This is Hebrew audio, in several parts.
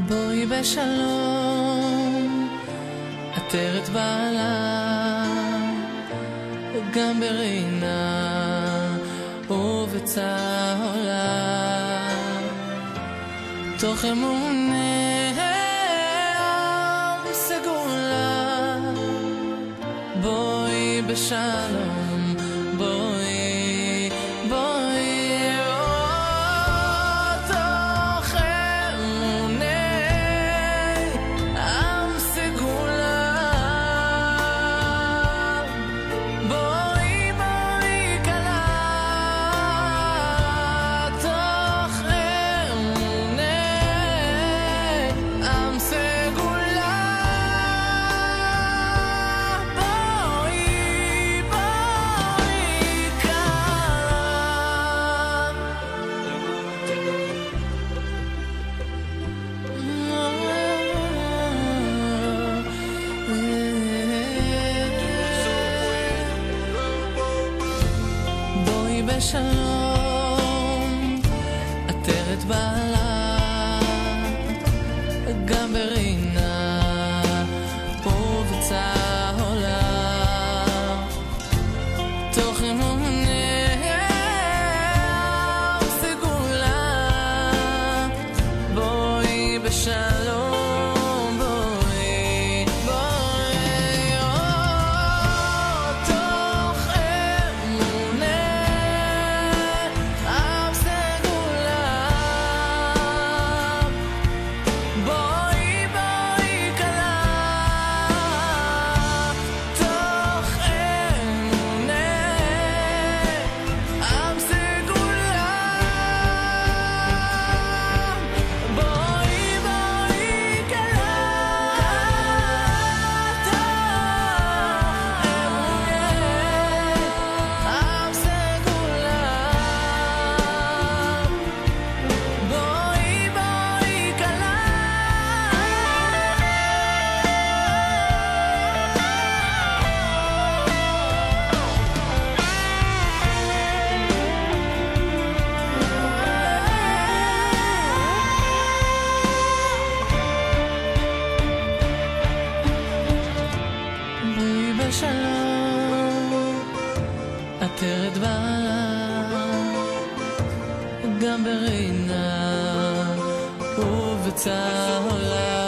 בואי בשלום, עטרת בעלה, גם ברינה ובצהלה, תוך אמונה סגולה. בואי בשלום, בואי, בואי שלום, עטרת בעלה, גם ברינה ובצהלה, תוך אמונה סגולה. בואי בשלום, עטרת בעלה, גם ברינה ובצהלה.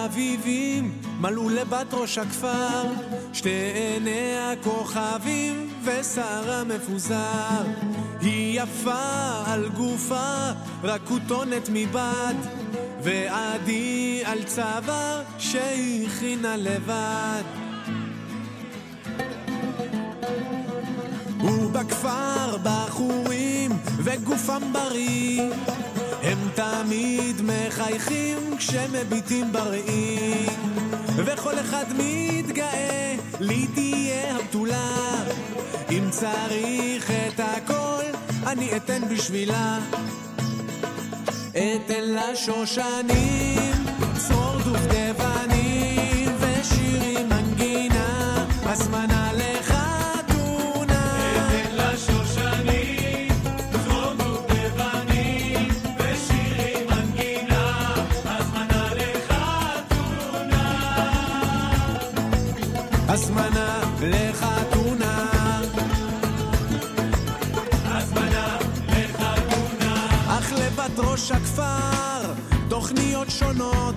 אביבים מלאו לבת ראש הכפר, שתי עיני הכוכבים ושרה מפוזר. היא יפה על גופה, רק כותונת מבד, ועדי על צוואר שהכינה לבד. ובכפר בחורים וגופם בריא, הם תמיד מחייכים כשמביטים בראי, וכל אחד מתגאה לי תהיה הבתולה. אם צריך את הכל אני אתן בשבילה, אתן לה שושנים, צרור דובדבנים ושירים מנגינה, הזמנה לחתונה. אתן לה שושנים, צרור דובדבנים ושירים מנגינה, הזמנה לחתונה. הזמנה לחתונה. אך לבת ראש הכפר תוכניות שונות,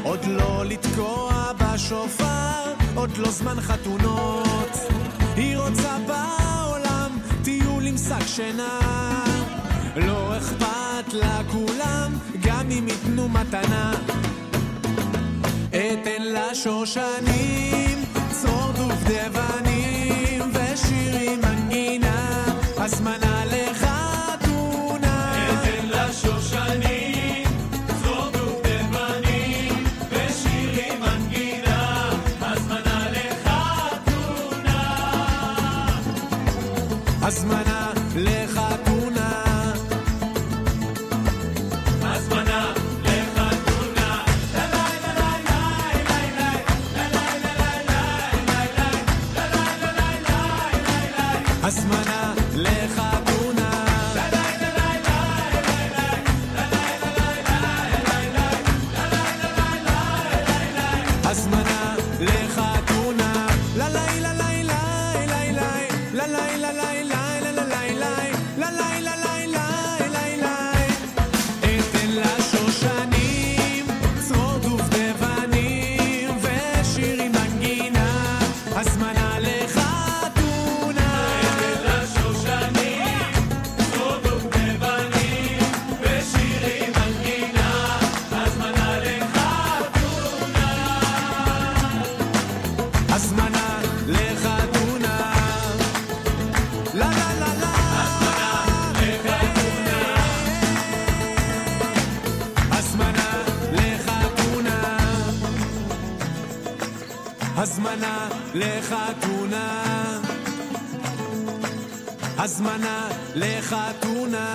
עוד לא לתקוע בשופר, עוד לא זמן חתונות. היא רוצה בעולם טיול עם שק שינה, לא אכפת לה כולם גם אם יתנו מתנה. אתן לה שושנים, צרור דובדבנים ושירים מנגינה, הזמנה לחתונה. אתן לה שושנים, צרור דובדבנים ושירים מנגינה, הזמנה לחתונה. הזמנה לחתונה. הזמנה לחתונה. הזמנה לחתונה. הזמנה לחתונה. לה לה לה לה לה לה לה לה לה לה לה לה לה לה לה. אתן לה שושנים, צרור דובדבנים ושירים מנגינה, הזמנה לחתונה. אתן לה שושנים, צרור דובדבנים ושירים מנגינה, הזמנה לחתונה. הזמנה לחתונה. לה לה לה לה. הזמנה לחתונה. הזמנה לחתונה. הזמנה לחתונה.